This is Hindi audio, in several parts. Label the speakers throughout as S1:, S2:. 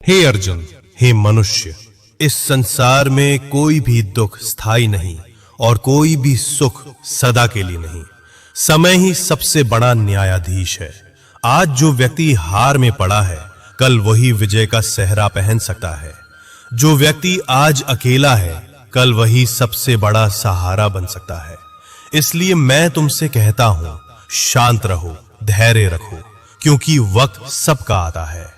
S1: हे अर्जुन, हे मनुष्य, इस संसार में कोई भी दुख स्थायी नहीं और कोई भी सुख सदा के लिए नहीं। समय ही सबसे बड़ा न्यायाधीश है। आज जो व्यक्ति हार में पड़ा है, कल वही विजय का सेहरा पहन सकता है। जो व्यक्ति आज अकेला है, कल वही सबसे बड़ा सहारा बन सकता है। इसलिए मैं तुमसे कहता हूं, शांत रहो, धैर्य रखो, क्योंकि वक्त सबका आता है।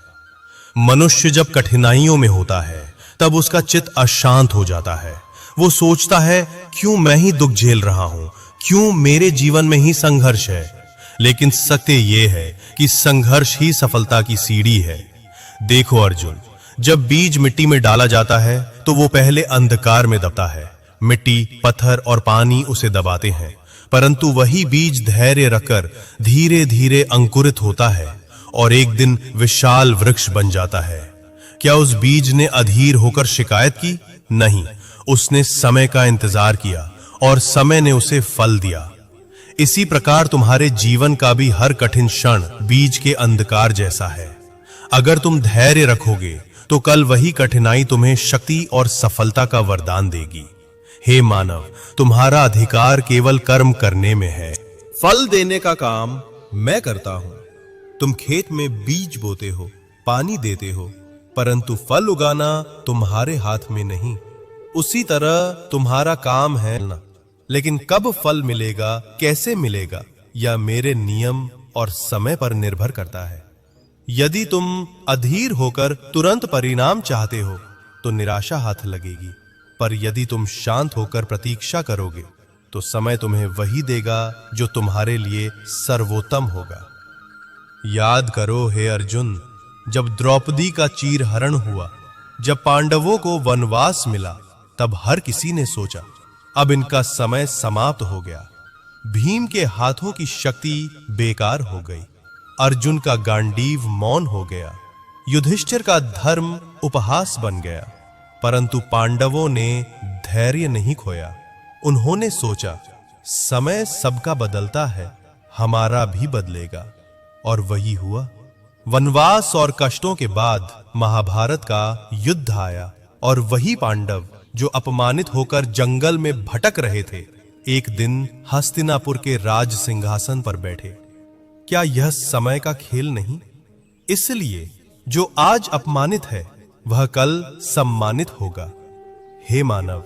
S1: मनुष्य जब कठिनाइयों में होता है, तब उसका चित्त अशांत हो जाता है। वो सोचता है, क्यों मैं ही दुख झेल रहा हूं, क्यों मेरे जीवन में ही संघर्ष है। लेकिन सत्य यह है कि संघर्ष ही सफलता की सीढ़ी है। देखो अर्जुन, जब बीज मिट्टी में डाला जाता है तो वो पहले अंधकार में दबता है। मिट्टी, पत्थर और पानी उसे दबाते हैं, परंतु वही बीज धैर्य रखकर धीरे धीरे अंकुरित होता है और एक दिन विशाल वृक्ष बन जाता है। क्या उस बीज ने अधीर होकर शिकायत की? नहीं, उसने समय का इंतजार किया और समय ने उसे फल दिया। इसी प्रकार तुम्हारे जीवन का भी हर कठिन क्षण बीज के अंधकार जैसा है। अगर तुम धैर्य रखोगे तो कल वही कठिनाई तुम्हें शक्ति और सफलता का वरदान देगी। हे मानव, तुम्हारा अधिकार केवल कर्म करने में है। फल देने का काम मैं करता हूं। तुम खेत में बीज बोते हो, पानी देते हो, परंतु फल उगाना तुम्हारे हाथ में नहीं। उसी तरह तुम्हारा काम है ना, लेकिन कब फल मिलेगा, कैसे मिलेगा, यह मेरे नियम और समय पर निर्भर करता है। यदि तुम अधीर होकर तुरंत परिणाम चाहते हो तो निराशा हाथ लगेगी, पर यदि तुम शांत होकर प्रतीक्षा करोगे तो समय तुम्हें वही देगा जो तुम्हारे लिए सर्वोत्तम होगा। याद करो हे अर्जुन, जब द्रौपदी का चीरहरण हुआ, जब पांडवों को वनवास मिला, तब हर किसी ने सोचा अब इनका समय समाप्त हो गया। भीम के हाथों की शक्ति बेकार हो गई, अर्जुन का गांडीव मौन हो गया, युधिष्ठिर का धर्म उपहास बन गया, परंतु पांडवों ने धैर्य नहीं खोया। उन्होंने सोचा समय सबका बदलता है, हमारा भी बदलेगा, और वही हुआ। वनवास और कष्टों के बाद महाभारत का युद्ध आया और वही पांडव जो अपमानित होकर जंगल में भटक रहे थे, एक दिन हस्तिनापुर के राज सिंहासन पर बैठे। क्या यह समय का खेल नहीं? इसलिए जो आज अपमानित है वह कल सम्मानित होगा। हे मानव,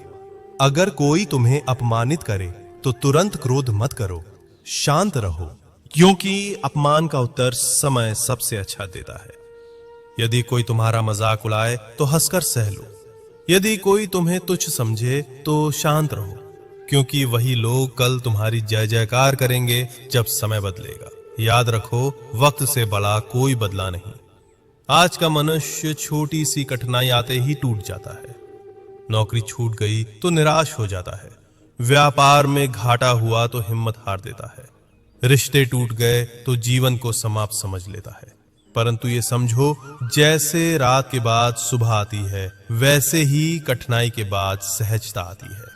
S1: अगर कोई तुम्हें अपमानित करे तो तुरंत क्रोध मत करो, शांत रहो, क्योंकि अपमान का उत्तर समय सबसे अच्छा देता है। यदि कोई तुम्हारा मजाक उड़ाए तो हंसकर सह लो। यदि कोई तुम्हें तुच्छ समझे तो शांत रहो, क्योंकि वही लोग कल तुम्हारी जय जयकार करेंगे जब समय बदलेगा। याद रखो, वक्त से बड़ा कोई बदला नहीं। आज का मनुष्य छोटी सी कठिनाई आते ही टूट जाता है। नौकरी छूट गई तो निराश हो जाता है। व्यापार में घाटा हुआ तो हिम्मत हार देता है। रिश्ते टूट गए तो जीवन को समाप्त समझ लेता है। परंतु ये समझो, जैसे रात के बाद सुबह आती है, वैसे ही कठिनाई के बाद सहजता आती है।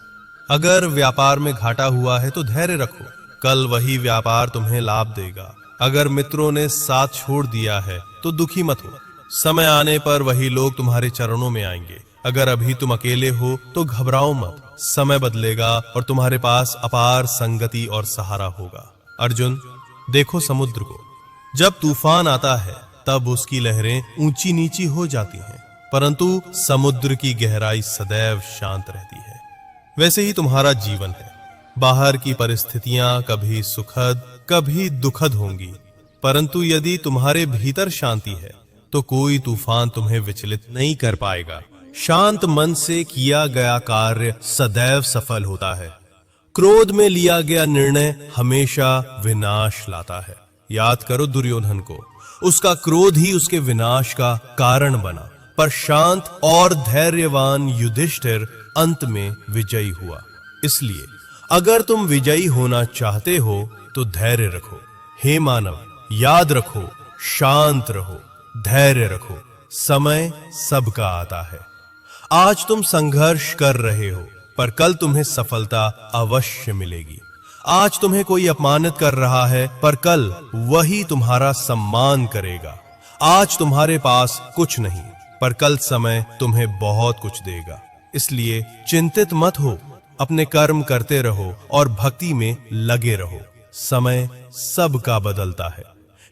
S1: अगर व्यापार में घाटा हुआ है तो धैर्य रखो, कल वही व्यापार तुम्हें लाभ देगा। अगर मित्रों ने साथ छोड़ दिया है तो दुखी मत हो, समय आने पर वही लोग तुम्हारे चरणों में आएंगे। अगर अभी तुम अकेले हो तो घबराओ मत, समय बदलेगा और तुम्हारे पास अपार संगति और सहारा होगा। अर्जुन, देखो समुद्र को, जब तूफान आता है तब उसकी लहरें ऊंची नीची हो जाती हैं, परंतु समुद्र की गहराई सदैव शांत रहती है। वैसे ही तुम्हारा जीवन है। बाहर की परिस्थितियां कभी सुखद कभी दुखद होंगी, परंतु यदि तुम्हारे भीतर शांति है तो कोई तूफान तुम्हें विचलित नहीं कर पाएगा। शांत मन से किया गया कार्य सदैव सफल होता है। क्रोध में लिया गया निर्णय हमेशा विनाश लाता है। याद करो दुर्योधन को, उसका क्रोध ही उसके विनाश का कारण बना, पर शांत और धैर्यवान युधिष्ठिर अंत में विजयी हुआ। इसलिए अगर तुम विजयी होना चाहते हो तो धैर्य रखो। हे मानव, याद रखो, शांत रहो, धैर्य रखो, समय सबका आता है। आज तुम संघर्ष कर रहे हो, पर कल तुम्हें सफलता अवश्य मिलेगी। आज तुम्हें कोई अपमानित कर रहा है, पर कल वही तुम्हारा सम्मान करेगा। आज तुम्हारे पास कुछ नहीं, पर कल समय तुम्हें बहुत कुछ देगा। इसलिए चिंतित मत हो, अपने कर्म करते रहो और भक्ति में लगे रहो। समय सबका बदलता है।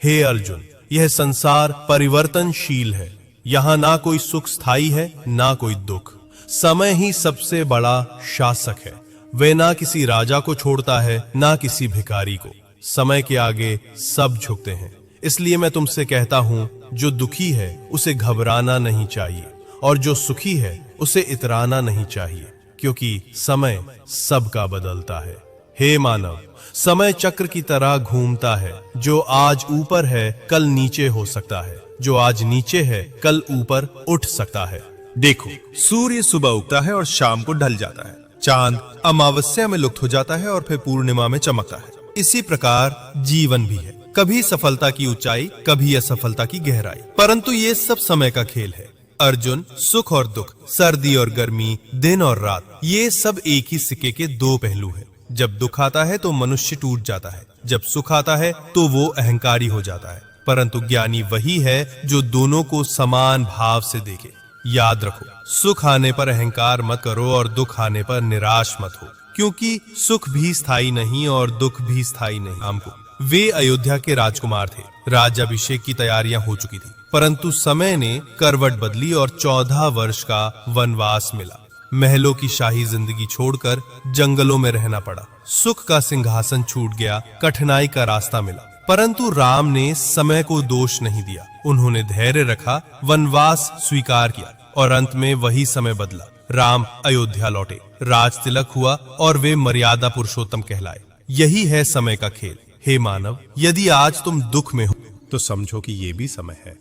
S1: हे अर्जुन, यह संसार परिवर्तनशील है। यहाँ ना कोई सुख स्थायी है, ना कोई दुख। समय ही सबसे बड़ा शासक है। वे ना किसी राजा को छोड़ता है, ना किसी भिखारी को। समय के आगे सब झुकते हैं। इसलिए मैं तुमसे कहता हूं, जो दुखी है उसे घबराना नहीं चाहिए और जो सुखी है उसे इतराना नहीं चाहिए, क्योंकि समय सबका बदलता है। हे मानव, समय चक्र की तरह घूमता है। जो आज ऊपर है कल नीचे हो सकता है, जो आज नीचे है कल ऊपर उठ सकता है।
S2: देखो, सूर्य सुबह उगता है और शाम को ढल जाता है। चांद अमावस्या में लुप्त हो जाता है और फिर पूर्णिमा में चमकता है। इसी प्रकार जीवन भी है, कभी सफलता की ऊंचाई, कभी असफलता की गहराई, परंतु ये सब समय का खेल है। अर्जुन, सुख और दुख, सर्दी और गर्मी, दिन और रात, ये सब एक ही सिक्के के दो पहलू हैं। जब दुख आता है तो मनुष्य टूट जाता है, जब सुख आता है तो वो अहंकारी हो जाता है। परंतु ज्ञानी वही है जो दोनों को समान भाव से देखे। याद रखो, सुख आने पर अहंकार मत करो और दुख आने पर निराश मत हो, क्योंकि सुख भी स्थायी नहीं और दुख भी स्थायी नहीं। हमको वे अयोध्या के राजकुमार थे। राज्याभिषेक की तैयारियां हो चुकी थी, परंतु समय ने करवट बदली और 14 वर्ष का वनवास मिला। महलों की शाही जिंदगी छोड़कर जंगलों में रहना पड़ा। सुख का सिंहासन छूट गया, कठिनाई का रास्ता मिला, परंतु राम ने समय को दोष नहीं दिया। उन्होंने धैर्य रखा, वनवास स्वीकार किया और अंत में वही समय बदला। राम अयोध्या लौटे, राज तिलक हुआ और वे मर्यादा पुरुषोत्तम कहलाए। यही है समय का खेल। हे मानव, यदि आज तुम दुख में हो तो समझो कि ये भी समय है,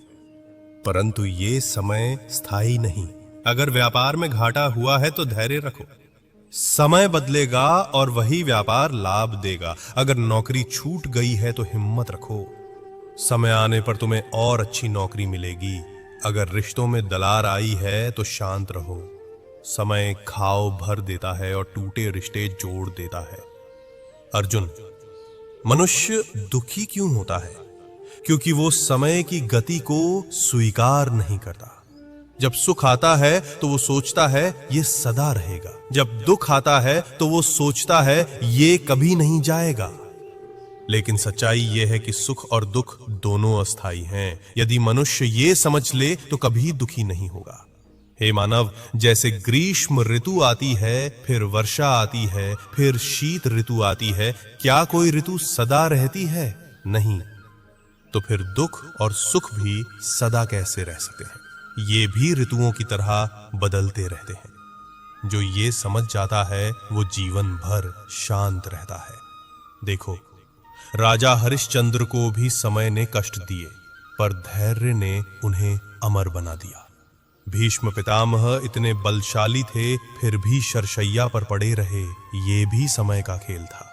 S2: परंतु ये समय स्थायी नहीं। अगर व्यापार में घाटा हुआ है तो धैर्य रखो, समय बदलेगा और वही व्यापार लाभ देगा। अगर नौकरी छूट गई है तो हिम्मत रखो, समय आने पर तुम्हें और अच्छी नौकरी मिलेगी। अगर रिश्तों में दरार आई है तो शांत रहो, समय घाव भर देता है और टूटे रिश्ते जोड़ देता है। अर्जुन, मनुष्य दुखी क्यों होता है? क्योंकि वो समय की गति को स्वीकार नहीं करता। जब सुख आता है तो वो सोचता है ये सदा रहेगा, जब दुख आता है तो वो सोचता है ये कभी नहीं जाएगा। लेकिन सच्चाई ये है कि सुख और दुख दोनों अस्थायी हैं। यदि मनुष्य ये समझ ले तो कभी दुखी नहीं होगा। हे मानव, जैसे ग्रीष्म ऋतु आती है, फिर वर्षा आती है, फिर शीत ऋतु आती है, क्या कोई ऋतु सदा रहती है? नहीं। तो फिर दुख और सुख भी सदा कैसे रह सकते हैं? ये भी ऋतुओं की तरह बदलते रहते हैं। जो ये समझ जाता है वो जीवन भर शांत रहता है। देखो, राजा हरिश्चंद्र को भी समय ने कष्ट दिए, पर धैर्य ने उन्हें अमर बना दिया। भीष्म पितामह इतने बलशाली थे, फिर भी शरशैया पर पड़े रहे। ये भी समय का खेल था।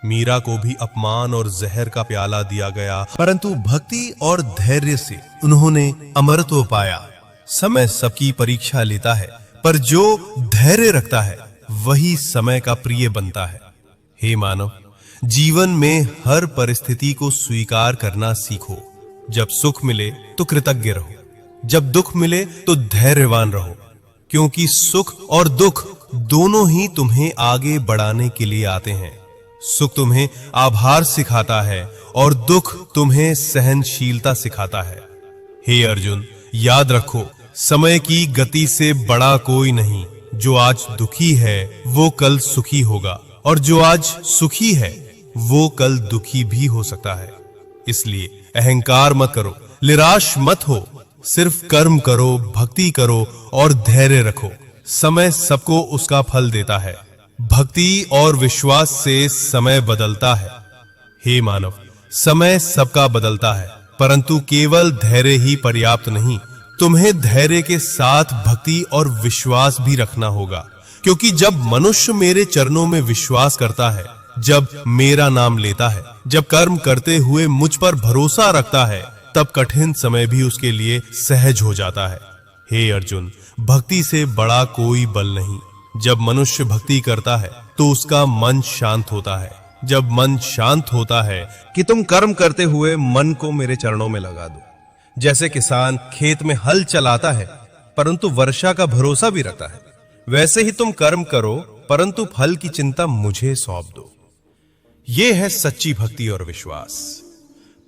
S2: मीरा को भी अपमान और जहर का प्याला दिया गया, परंतु भक्ति और धैर्य से उन्होंने अमरत्व पाया। समय सबकी परीक्षा लेता है, पर जो धैर्य रखता है वही समय का प्रिय बनता है। हे मानव, जीवन में हर परिस्थिति को स्वीकार करना सीखो। जब सुख मिले तो कृतज्ञ रहो, जब दुख मिले तो धैर्यवान रहो, क्योंकि सुख और दुख दोनों ही तुम्हें आगे बढ़ाने के लिए आते हैं। सुख तुम्हें आभार सिखाता है और दुख तुम्हें सहनशीलता सिखाता है। हे अर्जुन, याद रखो, समय की गति से बड़ा कोई नहीं। जो आज दुखी है वो कल सुखी होगा, और जो आज सुखी है वो कल दुखी भी हो सकता है। इसलिए अहंकार मत करो, निराश मत हो, सिर्फ कर्म करो, भक्ति करो और धैर्य रखो। समय सबको उसका फल देता है। भक्ति और विश्वास से समय बदलता है। हे मानव, समय सबका बदलता है, परंतु केवल धैर्य ही पर्याप्त नहीं। तुम्हें धैर्य के साथ भक्ति और विश्वास भी रखना होगा, क्योंकि जब मनुष्य मेरे चरणों में विश्वास करता है, जब मेरा नाम लेता है, जब कर्म करते हुए मुझ पर भरोसा रखता है, तब कठिन समय भी उसके लिए सहज हो जाता है। हे अर्जुन, भक्ति से बड़ा कोई बल नहीं। जब मनुष्य भक्ति करता है तो उसका मन शांत होता है। जब मन शांत होता है कि तुम कर्म करते हुए मन को मेरे चरणों में लगा दो। जैसे किसान खेत में हल चलाता है
S1: परंतु वर्षा का भरोसा भी रखता है। वैसे ही तुम कर्म करो, परंतु फल की चिंता मुझे सौंप दो। यह है सच्ची भक्ति और विश्वास।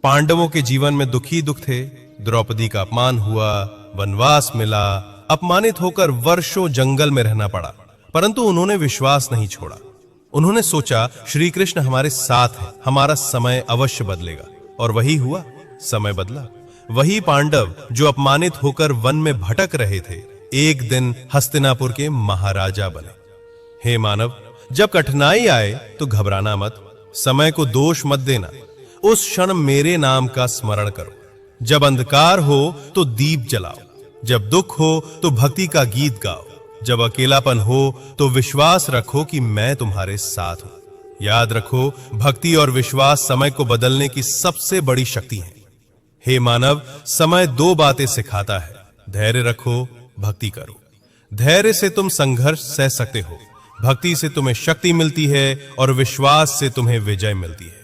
S1: पांडवों के जीवन में दुखी दुख थे। द्रौपदी का अपमान हुआ, वनवास मिला, अपमानित होकर वर्षों जंगल में रहना पड़ा, परंतु उन्होंने विश्वास नहीं छोड़ा। उन्होंने सोचा श्री कृष्ण हमारे साथ है, हमारा समय अवश्य बदलेगा। और वही हुआ, समय बदला। वही पांडव जो अपमानित होकर वन में भटक रहे थे, एक दिन हस्तिनापुर के महाराजा बने। हे मानव, जब कठिनाई आए तो घबराना मत, समय को दोष मत देना। उस क्षण मेरे नाम का स्मरण करो। जब अंधकार हो तो दीप जलाओ, जब दुख हो तो भक्ति का गीत गाओ, जब अकेलापन हो तो विश्वास रखो कि मैं तुम्हारे साथ हूं। याद रखो, भक्ति और विश्वास समय को बदलने की सबसे बड़ी शक्ति है। हे मानव, समय दो बातें सिखाता है, धैर्य रखो, भक्ति करो। धैर्य से तुम संघर्ष सह सकते हो, भक्ति से तुम्हें शक्ति मिलती है और विश्वास से तुम्हें विजय मिलती है।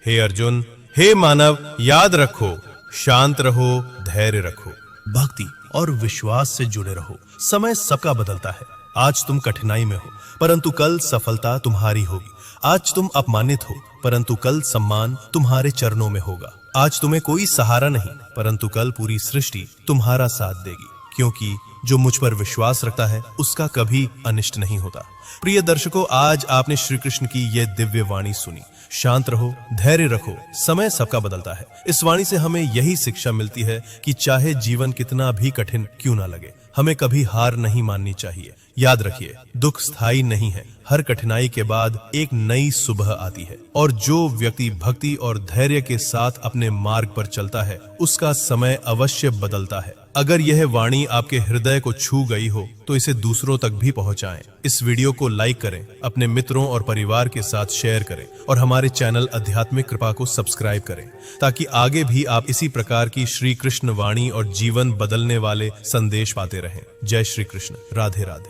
S1: हे अर्जुन, हे मानव, याद रखो, शांत रहो, धैर्य रखो, भक्ति और विश्वास से जुड़े रहो। समय सबका बदलता है। आज तुम कठिनाई में हो, परंतु कल सफलता तुम्हारी होगी। आज तुम अपमानित हो, परंतु कल सम्मान तुम्हारे चरणों में होगा। आज तुम्हें कोई सहारा नहीं, परंतु कल पूरी सृष्टि तुम्हारा साथ देगी, क्योंकि जो मुझ पर विश्वास रखता है उसका कभी अनिष्ट नहीं होता। प्रिय दर्शकों, आज आपने श्री कृष्ण की यह दिव्य वाणी सुनी। शांत रहो, धैर्य रखो, समय सबका बदलता है। इस वाणी से हमें यही शिक्षा मिलती है कि चाहे जीवन कितना भी कठिन क्यों ना लगे, हमें कभी हार नहीं माननी चाहिए। याद रखिए, दुख स्थायी नहीं है। हर कठिनाई के बाद एक नई सुबह आती है, और जो व्यक्ति भक्ति और धैर्य के साथ अपने मार्ग पर चलता है उसका समय अवश्य बदलता है। अगर यह वाणी आपके हृदय को छू गई हो तो इसे दूसरों तक भी पहुंचाएं। इस वीडियो को लाइक करें, अपने मित्रों और परिवार के साथ शेयर करें और हमारे चैनल आध्यात्मिक कृपा को सब्सक्राइब करें, ताकि आगे भी आप इसी प्रकार की श्री कृष्ण वाणी और जीवन बदलने वाले संदेश पाते रहें। जय श्री कृष्ण। राधे राधे।